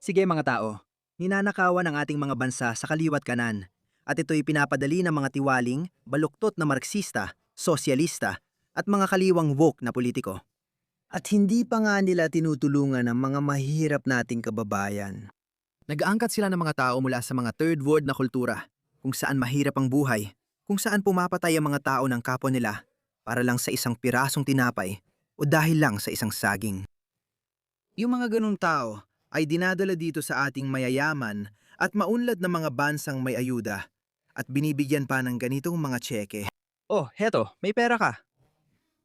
Sige mga tao, ninanakawan ang ating mga bansa sa kaliwat kanan at ito'y pinapadali ng mga tiwaling, baluktot na Marksista, Sosyalista at mga kaliwang woke na politiko. At hindi pa nga nila tinutulungan ang mga mahirap nating kababayan. Nag-aangkat sila ng mga tao mula sa mga third world na kultura, kung saan mahirap ang buhay, kung saan pumapatay ang mga tao ng kapwa nila para lang sa isang pirasong tinapay o dahil lang sa isang saging. Yung mga ganung tao ay dinadala dito sa ating mayayaman at maunlad na mga bansang may ayuda at binibigyan pa ng ganitong mga tseke. Oh, heto, may pera ka.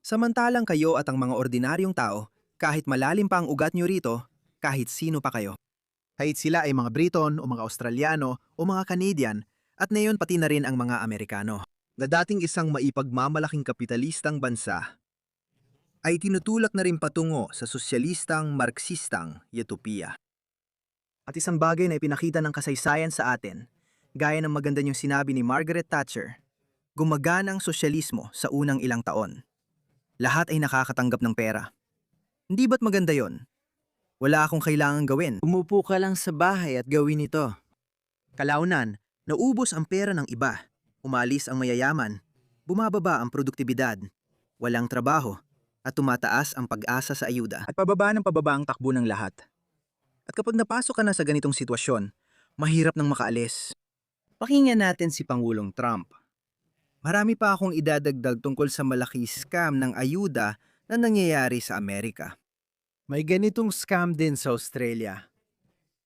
Samantalang kayo at ang mga ordinaryong tao, kahit malalim pa ang ugat nyo rito, kahit sino pa kayo. Kahit sila ay mga Briton o mga Australiano o mga Canadian at ngayon pati na rin ang mga Amerikano. Na dating isang maipagmamalaking kapitalistang bansa, ay tinutulak na rin patungo sa sosyalistang Marksistang utopia. At isang bagay na ipinakita ng kasaysayan sa atin, gaya ng maganda niyong sinabi ni Margaret Thatcher, gumagana ang sosyalismo sa unang ilang taon. Lahat ay nakakatanggap ng pera. Hindi ba't maganda yon? Wala akong kailangang gawin. Umupo ka lang sa bahay at gawin ito. Kalaunan, naubos ang pera ng iba. Umalis ang mayayaman. Bumababa ang produktibidad. Walang trabaho. At tumataas ang pag-asa sa ayuda. At pababa ang takbo ng lahat. At kapag napasok ka na sa ganitong sitwasyon, mahirap nang makaalis. Pakinggan natin si Pangulong Trump. Marami pa akong idadagdag tungkol sa malaki scam ng ayuda na nangyayari sa Amerika. May ganitong scam din sa Australia.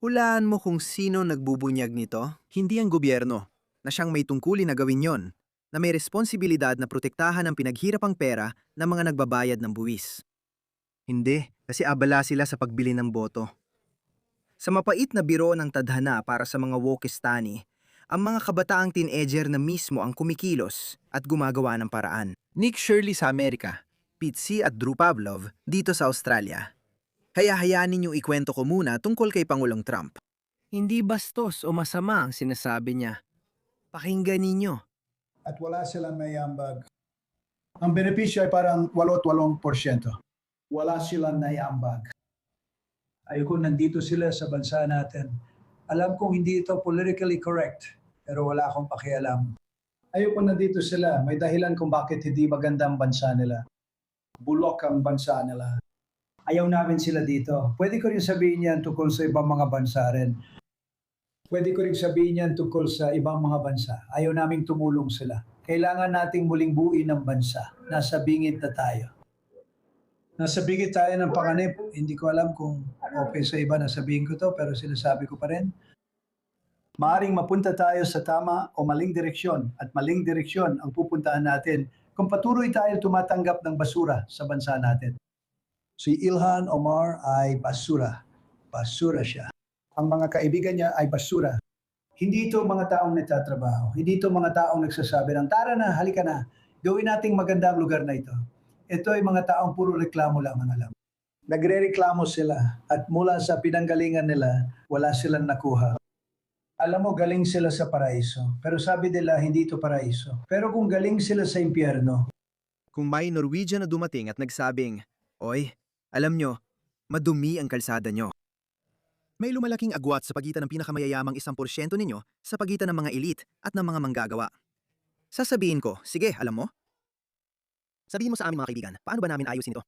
Hulaan mo kung sino nagbubunyag nito? Hindi ang gobyerno, na siyang may tungkulin na gawin yon, na may responsibilidad na protektahan ang pinaghirapang pera ng mga nagbabayad ng buwis. Hindi, kasi abala sila sa pagbili ng boto. Sa mapait na biro ng tadhana para sa mga wokistani, ang mga kabataang teenager na mismo ang kumikilos at gumagawa ng paraan. Nick Shirley sa Amerika, Pete C. at Drew Pavlov dito sa Australia. Kaya hayaan ninyong ikwento ko muna tungkol kay Pangulong Trump. Hindi bastos o masama ang sinasabi niya. Pakinggan ninyo. At wala silang may ambag. Ang benepisyo ay parang 8-8%. Wala silang naiambag. Ayoko nandito sila sa bansa natin. Alam kong hindi ito politically correct, pero wala akong pakialam. Ayoko nandito sila. May dahilan kung bakit hindi maganda ang bansa nila. Bulok ang bansa nila. Ayaw namin sila dito. Pwede ko rin sabihin yan tungkol sa ibang mga bansa rin. Pwede ko rin sabihin yan tungkol sa ibang mga bansa. Ayaw naming tumulong sila. Kailangan nating muling buuin ang bansa. Nasa bingit na tayo. Nasa bingit tayo ng panganib. Hindi ko alam kung okay sa iba na sabihin ko to, pero sinasabi ko pa rin. Maaring mapunta tayo sa tama o maling direksyon at maling direksyon ang pupuntahan natin kung patuloy tayo tumatanggap ng basura sa bansa natin. Si Ilhan Omar ay basura. Basura siya. Ang mga kaibigan niya ay basura. Hindi ito mga taong nagtatrabaho. Hindi ito mga taong nagsasabi ng, tara na, halika na. Gawin nating maganda ang lugar na ito. Ito ay mga taong puro reklamo lang ang alam. Nagre-reklamo sila at mula sa pinanggalingan nila, wala silang nakuha. Alam mo, galing sila sa paraiso. Pero sabi nila, hindi ito paraiso. Pero kung galing sila sa impyerno. Kung may Norwegian na dumating at nagsabing, Oy, alam nyo, madumi ang kalsada nyo. May lumalaking agwat sa pagitan ng pinakamayayamang 1% ninyo sa pagitan ng mga elite at ng mga manggagawa. Sasabihin ko, sige, alam mo? Sabihin mo sa aming mga kaibigan, paano ba namin ayusin ito?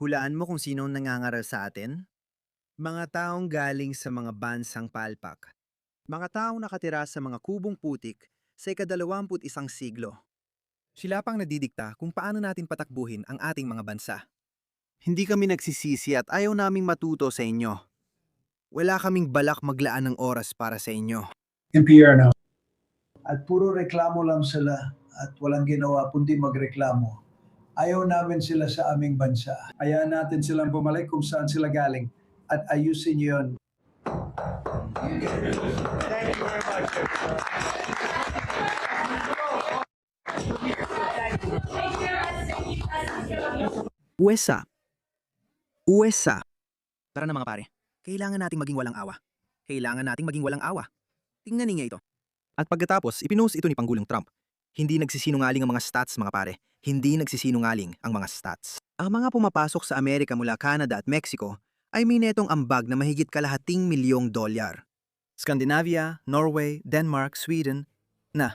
Hulaan mo kung sino nangangaral sa atin? Mga taong galing sa mga bansang palpak. Mga taong nakatira sa mga kubong putik sa ika-21 siglo. Sila pang nadidikta kung paano natin patakbuhin ang ating mga bansa. Hindi kami nagsisisi at ayaw naming matuto sa inyo. Wala kaming balak maglaan ng oras para sa inyo. Impyerno. At puro reklamo lang sila at walang ginawa kundi magreklamo. Ayaw namin sila sa aming bansa. Hayaan natin silang bumalik kung saan sila galing at ayusin yun. Thank you very much. USA. Tara na mga pare. Kailangan nating maging walang awa. Kailangan nating maging walang awa. Tingnan niyo ito. At pagkatapos, ipinost ito ni Pangulong Trump. Hindi nagsisinungaling ang mga stats, mga pare. Hindi nagsisinungaling ang mga stats. Ang mga pumapasok sa Amerika mula Canada at Mexico ay may netong ambag na mahigit kalahating milyong dolyar. Scandinavia, Norway, Denmark, Sweden.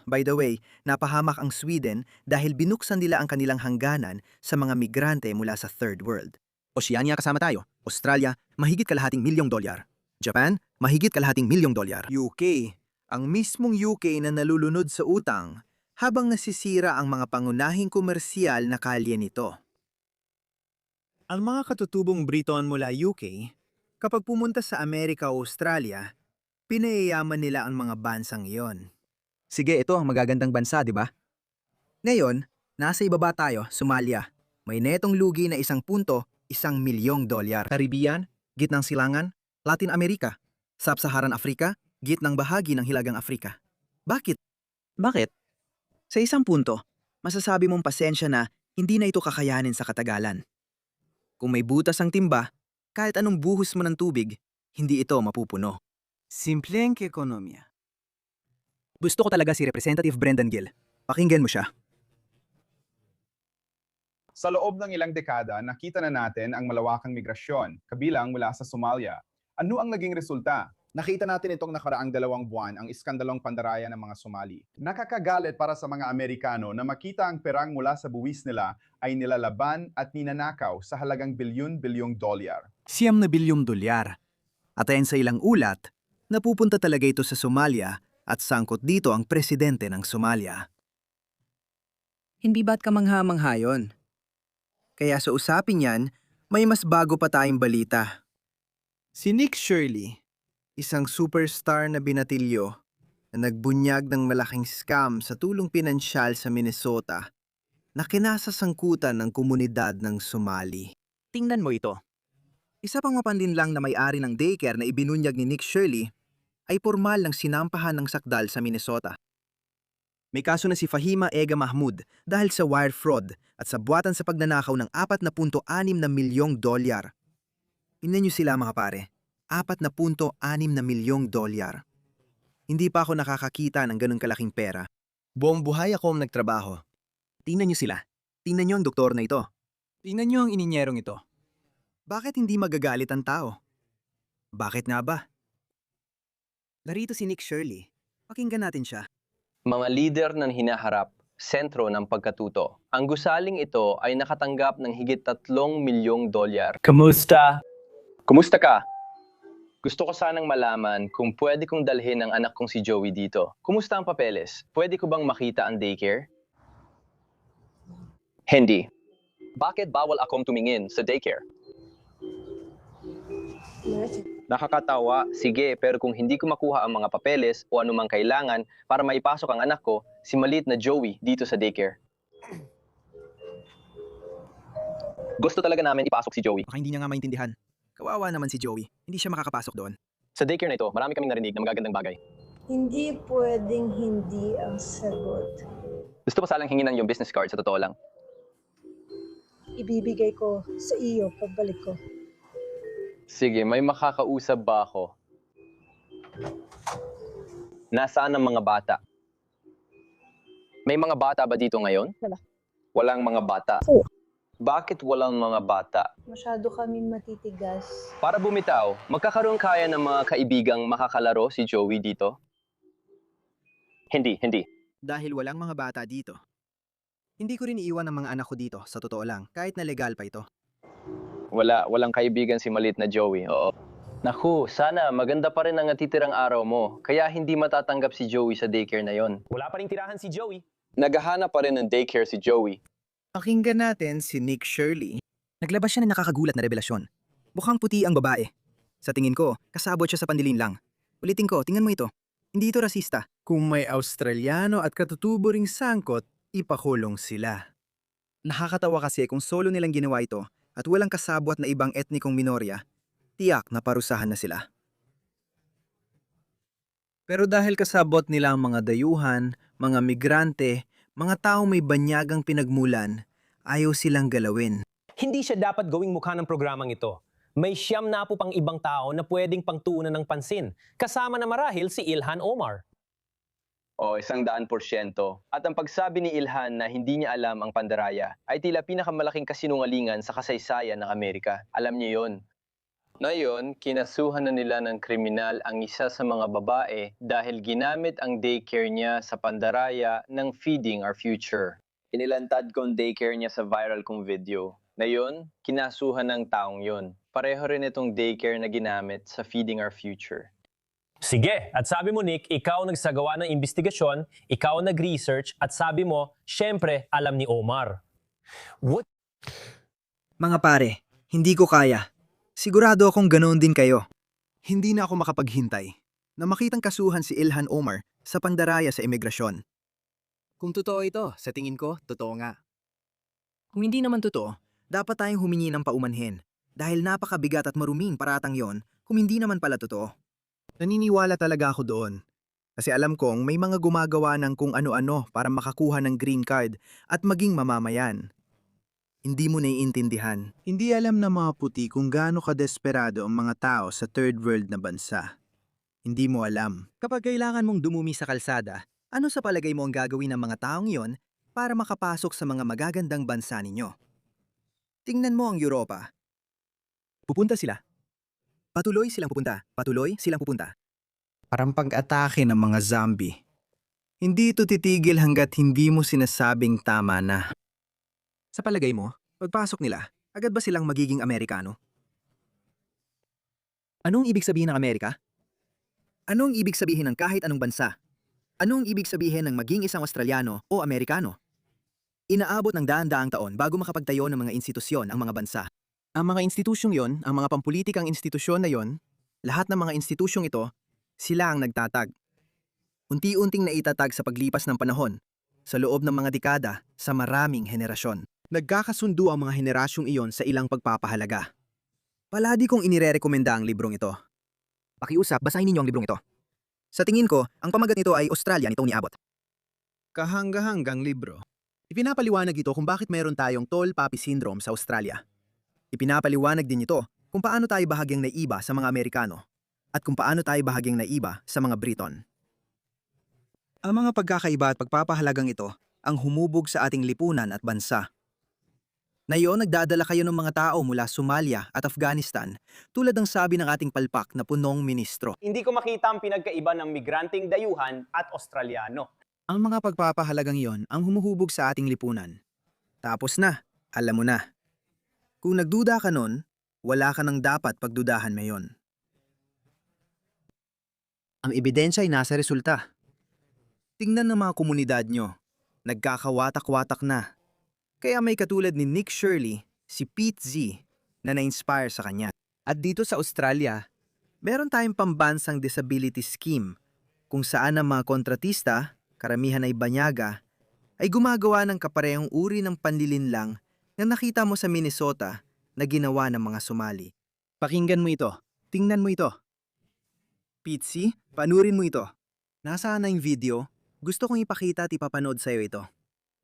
By the way, napahamak ang Sweden dahil binuksan nila ang kanilang hangganan sa mga migrante mula sa Third World. Oceania kasama tayo. Australia, mahigit kalahating milyong dolyar. Japan, mahigit kalahating milyong dolyar. UK, ang mismong UK na nalulunod sa utang habang nasisira ang mga pangunahing komersyal na kalye nito. Ang mga katutubong Briton mula UK, kapag pumunta sa Amerika o Australia, pinayayaman nila ang mga bansang iyon. Sige, ito ang magagandang bansa, di ba? Ngayon, nasa ibaba tayo, Somalia. May netong lugi na 1.1 milyong dolyar. Caribbean, gitnang silangan, Latin America, Sub-Saharan Africa, gitnang bahagi ng Hilagang Afrika. Bakit? Bakit? Sa isang punto, masasabi mong pasensya na hindi na ito kakayanin sa katagalan. Kung may butas ang timba, kahit anong buhos mo ng tubig, hindi ito mapupuno. Simpleng ekonomiya. Gusto ko talaga si Representative Brendan Gill. Pakinggan mo siya. Sa loob ng ilang dekada, nakita na natin ang malawakang migrasyon, kabilang mula sa Somalia. Ano ang naging resulta? Nakita natin itong nakaraang 2 buwan ang iskandalong pandaraya ng mga Somali. Nakakagalit para sa mga Amerikano na makita ang perang mula sa buwis nila ay nilalaban at ninanakaw sa halagang bilyon-bilyong dolyar. Siyam na bilyong dolyar. At ayon sa ilang ulat, napupunta talaga ito sa Somalia at sangkot dito ang presidente ng Somalia. Hindi ba't kamangha-mangha yun? Kaya sa usapin yan, may mas bago pa tayong balita. Si Nick Shirley, isang superstar na binatilyo na nagbunyag ng malaking scam sa tulong pinansyal sa Minnesota na kinasasangkutan ng komunidad ng Somali. Tingnan mo ito. Isa pang mapanlinlang na may-ari ng daycare na ibinunyag ni Nick Shirley ay pormal ng sinampahan ng sakdal sa Minnesota. May kaso na si Fahima Ega Mahmood dahil sa wire fraud at sa buwatan sa pagnanakaw ng 4.6 na milyong dolyar. Tingnan niyo sila mga pare, 4.6 na milyong dolyar. Hindi pa ako nakakakita ng ganun kalaking pera. Buong buhay akong nagtrabaho. Tingnan niyo sila. Tingnan niyo ang doktor na ito. Tingnan niyo ang ininyerong ito. Bakit hindi magagalit ang tao? Bakit nga ba? Narito si Nick Shirley. Pakinggan natin siya. Mga lider ng hinaharap, sentro ng pagkatuto. Ang gusaling ito ay nakatanggap ng higit 3 milyong dolyar. Kamusta? Kumusta ka? Gusto ko sanang malaman kung pwede kong dalhin ang anak kong si Joey dito. Kumusta ang papeles? Pwede ko bang makita ang daycare? Hindi. Bakit bawal akong tumingin sa daycare? Nakakatawa, sige, pero kung hindi ko makuha ang mga papeles o anumang kailangan para maipasok ang anak ko, si maliit na Joey dito sa daycare. Gusto talaga namin ipasok si Joey. Baka hindi niya nga maintindihan. Kawawa naman si Joey. Hindi siya makakapasok doon. Sa daycare na ito, marami kaming narinig na magagandang bagay. Hindi pwedeng hindi ang sagot. Gusto ko salang hingin ng iyong business card sa totoo lang. Ibibigay ko sa iyo pagbalik ko. Sige, may makakausap ba ako? Nasaan ang mga bata? May mga bata ba dito ngayon? Wala. Walang mga bata. Oo. Bakit walang mga bata? Masyado kaming matitigas. Para bumitaw, magkakaroon kaya ng mga kaibigang makakalaro si Joey dito? Hindi. Dahil walang mga bata dito. Hindi ko rin iiwan ang mga anak ko dito, sa totoo lang, kahit na legal pa ito. Walang kaibigan si maliit na Joey, oo. Naku, sana maganda pa rin ang natitirang araw mo, kaya hindi matatanggap si Joey sa daycare na yon. Wala pa rin tirahan si Joey. Naghahanap pa rin ng daycare si Joey. Pakinggan natin si Nick Shirley. Naglabas siya ng nakakagulat na revelasyon. Mukhang puti ang babae. Sa tingin ko, kasabot siya sa pandilin lang. Ulitin ko, tingnan mo ito. Hindi ito rasista. Kung may Australiano at katutubo ring sangkot, ipakulong sila. Nakakatawa kasi kung solo nilang ginawa ito at walang kasabwat na ibang etnikong minorya, tiyak na parusahan na sila. Pero dahil kasabot nila ang mga dayuhan, mga migrante, mga taong may banyagang pinagmulan, ayaw silang galawin. Hindi siya dapat gawing mukha ng programang ito. May siyam na po pang ibang tao na pwedeng pangtuunan ng pansin, kasama na marahil si Ilhan Omar. O, 100%. At ang pagsabi ni Ilhan na hindi niya alam ang pandaraya ay tila pinakamalaking kasinungalingan sa kasaysayan ng Amerika. Alam niyo yon. Ngayon, kinasuhan na nila ng kriminal ang isa sa mga babae dahil ginamit ang daycare niya sa pandaraya ng Feeding Our Future. Inilantad ko ang daycare niya sa viral kong video. Ngayon, kinasuhan ng taong yon. Pareho rin itong daycare na ginamit sa Feeding Our Future. Sige, at sabi mo Nick, ikaw nagsagawa ng investigasyon, ikaw nag-research, at sabi mo, syempre, alam ni Omar. What? Mga pare, hindi ko kaya. Sigurado akong ganoon din kayo. Hindi na ako makapaghintay na makitang kasuhan si Ilhan Omar sa pandaraya sa imigrasyon. Kung totoo ito, sa tingin ko, totoo nga. Kung hindi naman totoo, dapat tayong humingi ng paumanhin dahil napakabigat at maruming paratang yon kung hindi naman pala totoo. Naniniwala talaga ako doon. Kasi alam kong may mga gumagawa ng kung ano-ano para makakuha ng green card at maging mamamayan. Hindi mo naiintindihan. Hindi alam ng mga puti kung gaano kadesperado ang mga tao sa third world na bansa. Hindi mo alam. Kapag kailangan mong dumumi sa kalsada, ano sa palagay mo ang gagawin ng mga taong yon para makapasok sa mga magagandang bansa ninyo? Tingnan mo ang Europa. Pupunta sila. Patuloy silang pupunta. Patuloy silang pupunta. Parang pag-atake ng mga zombie. Hindi ito titigil hanggat hindi mo sinasabing tama na. Sa palagay mo, pagpasok nila, agad ba silang magiging Amerikano? Anong ibig sabihin ng Amerika? Anong ibig sabihin ng kahit anong bansa? Anong ibig sabihin ng maging isang Australiano o Amerikano? Inaabot ng daan-daang taon bago makapagtayo ng mga institusyon ang mga bansa. Ang mga institusyong yon, ang mga pampulitikang institusyon na yon, lahat ng mga institusyong ito, sila ang nagtatag. Unti-unting naitatag sa paglipas ng panahon, sa loob ng mga dekada, sa maraming henerasyon. Nagkakasundo ang mga henerasyong iyon sa ilang pagpapahalaga. Palagi kong inirerekomenda ang librong ito. Pakiusap, basahin ninyo ang librong ito. Sa tingin ko, ang pamagat nito ay Australia ni Tony Abbott. Kahanggang libro. Ipinapaliwanag ito kung bakit mayroon tayong tall poppy syndrome sa Australia. Ipinapaliwanag din ito kung paano tayo bahagyang naiba sa mga Amerikano at kung paano tayo bahagyang naiba sa mga Briton. Ang mga pagkakaiba at pagpapahalagang ito ang humubog sa ating lipunan at bansa. Ngayon, nagdadala kayo ng mga tao mula Somalia at Afghanistan tulad ng sabi ng ating palpak na punong ministro. Hindi ko makita ang pinagkaiba ng migranteng dayuhan at Australiano. Ang mga pagpapahalagang iyon ang humuhubog sa ating lipunan. Tapos na, alam mo na. Kung nagduda ka nun, wala ka nang dapat pagdudahan ngayon. Ang ebidensya ay nasa resulta. Tingnan ng mga komunidad nyo, nagkakawatak-watak na. Kaya may katulad ni Nick Shirley, si Pete Z, na na-inspire sa kanya. At dito sa Australia, meron tayong pambansang disability scheme kung saan ang mga kontratista, karamihan ay banyaga, ay gumagawa ng kaparehong uri ng panlilinlang na nakita mo sa Minnesota na ginawa ng mga Somali. Pakinggan mo ito. Tingnan mo ito. Pete, panurin mo ito. Nasaan na yung video? Gusto kong ipakita at ipapanood sa'yo ito.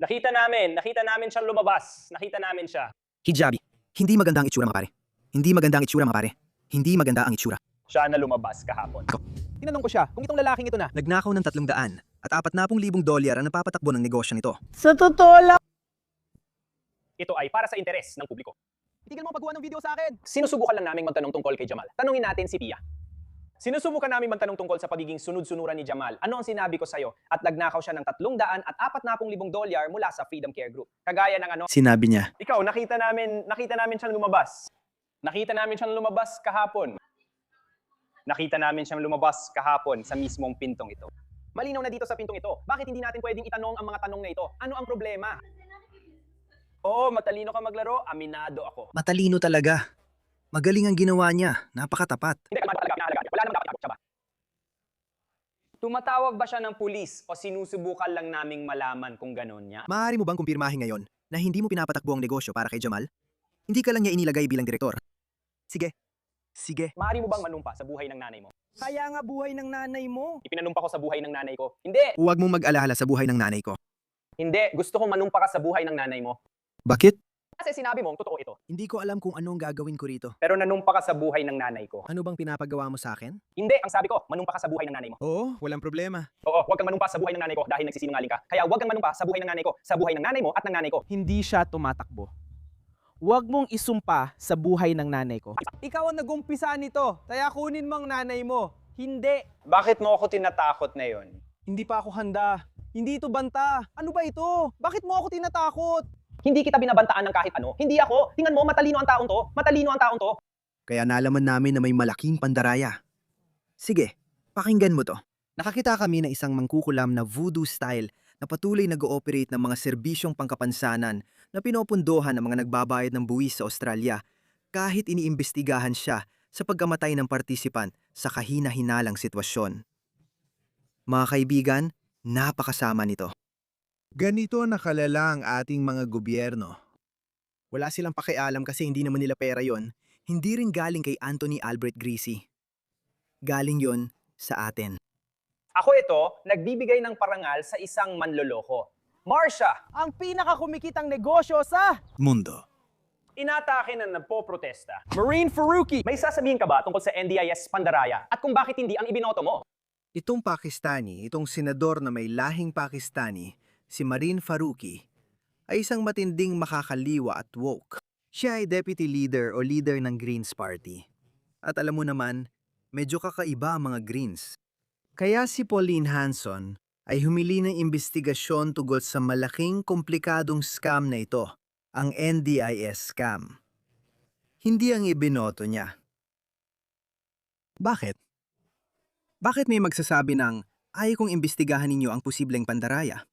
Nakita namin siyang lumabas. Nakita namin siya. Hijabi. Hindi maganda ang itsura mga pare. Hindi maganda ang itsura mga pare. Hindi maganda ang itsura. Siya na lumabas kahapon. Tinanong ko siya kung itong lalaking ito na nagnakaw ng $300 at $40,000 ang napapatakbo ng negosyo nito. Sa totoo lang, Ito ay para sa interes ng publiko. Itigil mo paggawa ng video sa akin. Sinusubukan lang naming magtanong tungkol kay Jamal. Tanungin natin si Pia. Sinusubukan namin magtanong tungkol sa pagiging sunod-sunuran ni Jamal. Ano ang sinabi ko sa'yo? At nagnakaw siya ng $300 at $40,000 mula sa Freedom Care Group. Kagaya ng ano? Sinabi niya. Ikaw, nakita namin siyang lumabas. Nakita namin siyang lumabas kahapon. Nakita namin siyang lumabas kahapon sa mismong pintong ito. Malinaw na dito sa pintong ito. Bakit hindi natin pwedeng itanong ang mga tanong na ito? Ano ang problema? Oo, matalino ka maglaro. Aminado ako. Matalino talaga. Magaling ang ginawa niya. Napakatapat. Hindi ka talaga pinahalaga. Wala namang dapat siya ba? Tumatawag ba siya ng pulis o sinusubukan lang naming malaman kung gano'n niya? Maaari mo bang kumpirmahin ngayon na hindi mo pinapatakbo ang negosyo para kay Jamal? Hindi ka lang niya inilagay bilang direktor. Sige. Sige. Maaari mo bang manumpa sa buhay ng nanay mo? kaya nga buhay ng nanay mo. Ipinanumpa ko sa buhay ng nanay ko. Hindi! Huwag mong mag-alala sa buhay ng nanay ko. Hindi! Gusto kong manumpa ka sa buhay ng nanay mo. Bakit? Kasi sinabi mong totoo ito. Hindi ko alam kung anong gagawin ko rito. Pero nanumpa ka sa buhay ng nanay ko. Ano bang pinapagawa mo sa akin? Hindi! Ang sabi ko, manumpa ka sa buhay ng nanay mo. Oo, walang problema. Oo, huwag kang manumpa sa buhay ng nanay ko dahil nagsisinungaling ka. Kaya huwag kang manumpa sa buhay ng nanay ko, sa buhay ng nanay mo at ng nanay ko. Hindi siya tumatakbo. Huwag mong isumpa sa buhay ng nanay ko. Ikaw ang nagumpisa nito, kaya kunin mo ang nanay mo. Hindi. Bakit mo ako tinatakot na yon? Hindi pa ako handa. Hindi ito banta. Ano ba ito? Bakit mo ako tinatakot? Hindi kita binabantaan ng kahit ano. Hindi ako. Tingnan mo, matalino ang taong to. Matalino ang taong to. Kaya nalaman namin na may malaking pandaraya. Sige, pakinggan mo to. Nakakita kami ng isang mangkukulam na voodoo style na patuloy nag-ooperate ng mga serbisyong pangkapansanan na pinopundohan ng mga nagbabayad ng buwis sa Australia kahit iniimbestigahan siya sa pagkamatay ng partisipant sa kahina-hinalang sitwasyon. Mga kaibigan, napakasama nito. Ganito nakalala ang ating mga gobyerno. Wala silang pakialam kasi hindi naman nila pera yon. Hindi rin galing kay Anthony Albert Grisi. Galing yon sa atin. Ako ito, nagbibigay ng parangal sa isang manloloko. Marsha! Ang pinakakumikitang negosyo sa Mundo. Inatake na nagpo-protesta. Marine Faruqi. May sasabihin ka ba tungkol sa NDIS Pandaraya at kung bakit hindi ang ibinoto mo? Itong Pakistani, itong senador na may lahing Pakistani, si Marine Faruqi, ay isang matinding makakaliwa at woke. Siya ay deputy leader o leader ng Greens Party. At alam mo naman, medyo kakaiba ang mga Greens. Kaya si Pauline Hanson ay humili ng imbestigasyon tungkol sa malaking komplikadong scam na ito, ang NDIS scam. Hindi ang ibinoto niya. Bakit? Bakit may magsasabi ng, ayaw kong imbestigahan ninyo ang posibleng pandaraya?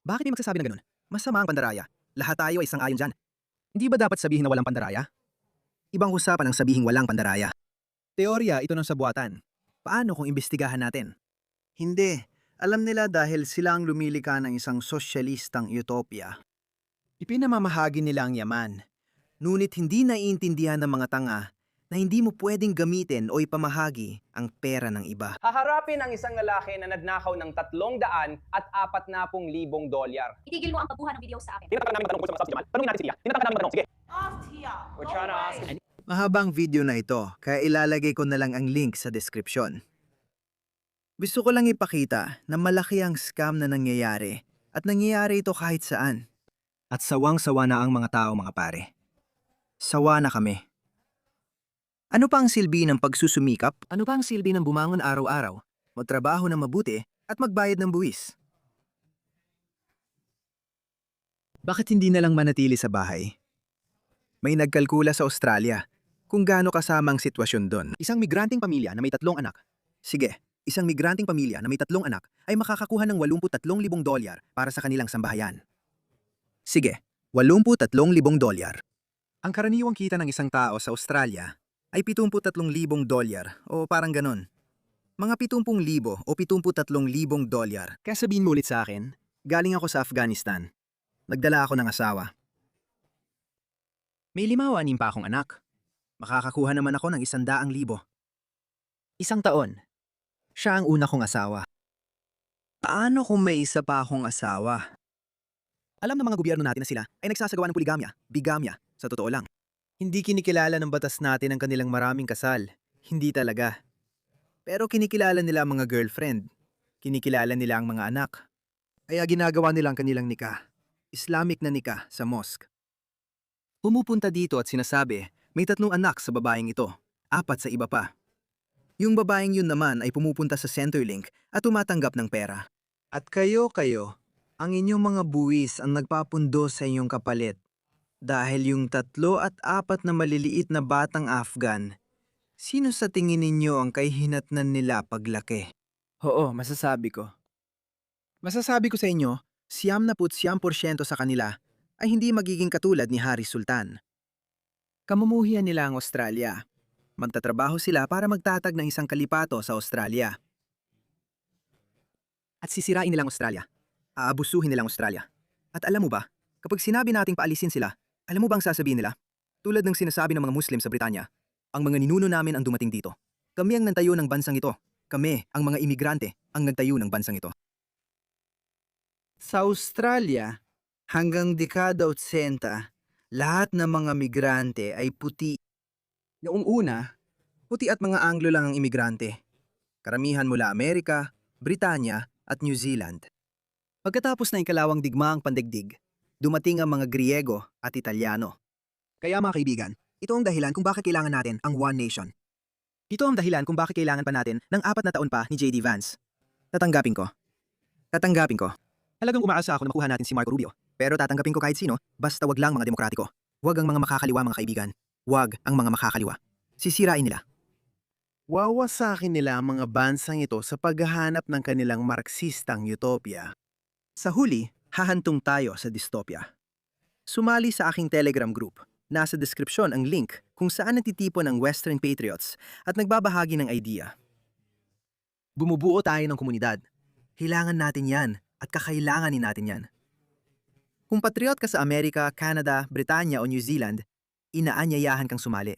Bakit may magsasabi ng ganun? Masama ang pandaraya. Lahat tayo ay sang-ayon dyan. Hindi ba dapat sabihin na walang pandaraya? Ibang usapan ang sabihing walang pandaraya. Teorya ito ng sabuatan. Paano kung imbestigahan natin? Hindi. Alam nila dahil sila ang lumilika ng isang sosyalistang utopia. Ipinamamahagi nila ang yaman. Ngunit hindi naiintindihan ng mga tanga na hindi mo pwedeng gamitin o ipamahagi ang pera ng iba. Haharapin ang isang lalaki na nagnakaw ng $300 at $40,000. Itigil mo ang pagbuha ng video sa akin. Tinatakan namin tanong kung sa Jamal. Tanungin natin si Lia. Tinatakan namin tanong. Sige. We're trying to ask him. Mahabang video na ito, kaya ilalagay ko na lang ang link sa description. Gusto ko lang ipakita na malaki ang scam na nangyayari at nangyayari ito kahit saan. At sawang-sawa na ang mga tao, mga pare. Sawa na kami. Ano pa ang silbi ng pagsusumikap? Ano pa ang silbi ng bumangon araw-araw, magtrabaho na mabuti at magbayad ng buwis? Bakit hindi na lang manatili sa bahay? May nagkalkula sa Australia kung gaano kasama ang sitwasyon doon. Isang migranteng pamilya na may 3 anak. Sige, isang migranteng pamilya na may 3 anak ay makakakuha ng $83,000 para sa kanilang sambahayan. Sige, $83,000. Ang karaniwang kita ng isang tao sa Australia ay $73,000 o parang ganon. Mga $70,000 o $73,000. Kaya sabihin mo ulit sa akin, galing ako sa Afghanistan. Nagdala ako ng asawa. May 5 o 6 pa akong anak. Makakakuha naman ako ng $100,000. Isang taon. Siya ang una kong asawa. Paano kung may isa pa akong asawa? Alam ng mga gobyerno natin na sila ay nagsasagawa ng poligamya, bigamya, sa totoo lang. Hindi kinikilala ng batas natin ang kanilang maraming kasal. Hindi talaga. Pero kinikilala nila ang mga girlfriend. Kinikilala nila ang mga anak. Kaya ginagawa nila ang kanilang nikah. Islamic na nikah sa mosque. Pumupunta dito at sinasabi, may 3 anak sa babaeng ito, 4 sa iba pa. Yung babaeng yun naman ay pumupunta sa Centrelink at tumatanggap ng pera. At kayo, ang inyong mga buwis ang nagpapundo sa inyong kapalit. Dahil yung 3 at 4 na maliliit na batang Afghan, sino sa tingin ninyo ang kahihinatnan nila paglaki? Oo, masasabi ko. Masasabi ko sa inyo, 99% sa kanila ay hindi magiging katulad ni Hari Sultan. Kamumuhian nila ang Australia. Magtatrabaho sila para magtatag ng isang kalipato sa Australia. At sisirain nilang Australia. Aabusuhin nilang Australia. At alam mo ba, kapag sinabi nating paalisin sila, alam mo bang sasabihin nila? Tulad ng sinasabi ng mga Muslim sa Britanya, ang mga ninuno namin ang dumating dito. Kami ang nagtayo ng bansang ito. Kami, ang mga imigrante, ang nagtayo ng bansang ito. Sa Australia, hanggang dekada 80, lahat ng mga migrante ay puti. Noong una, puti at mga Anglo lang ang imigrante. Karamihan mula Amerika, Britanya at New Zealand. Pagkatapos na ikalawang digmaang pandaigdig, dumating ang mga Griego at Italyano. Kaya mga kaibigan, ito ang dahilan kung bakit kailangan natin ang One Nation. Ito ang dahilan kung bakit kailangan pa natin ng 4 na taon pa ni J.D. Vance. Tatanggapin ko. Tatanggapin ko. Talagang umaasa ako na makuha natin si Marco Rubio. Pero tatanggapin ko kahit sino, basta wag lang mga demokratiko. Wag ang mga makakaliwa mga kaibigan. Wag ang mga makakaliwa. Sisirain nila. Wawasakin nila ang mga bansang ito sa paghahanap ng kanilang marksistang utopia. Sa huli, hahantong tayo sa dystopia. Sumali sa aking Telegram group. Nasa deskripsyon ang link kung saan natitipon ang Western Patriots at nagbabahagi ng idea. Bumubuo tayo ng komunidad. Kailangan natin yan at kakailanganin natin yan. Kung patriot ka sa Amerika, Canada, Britanya o New Zealand, inaanyayahan kang sumali.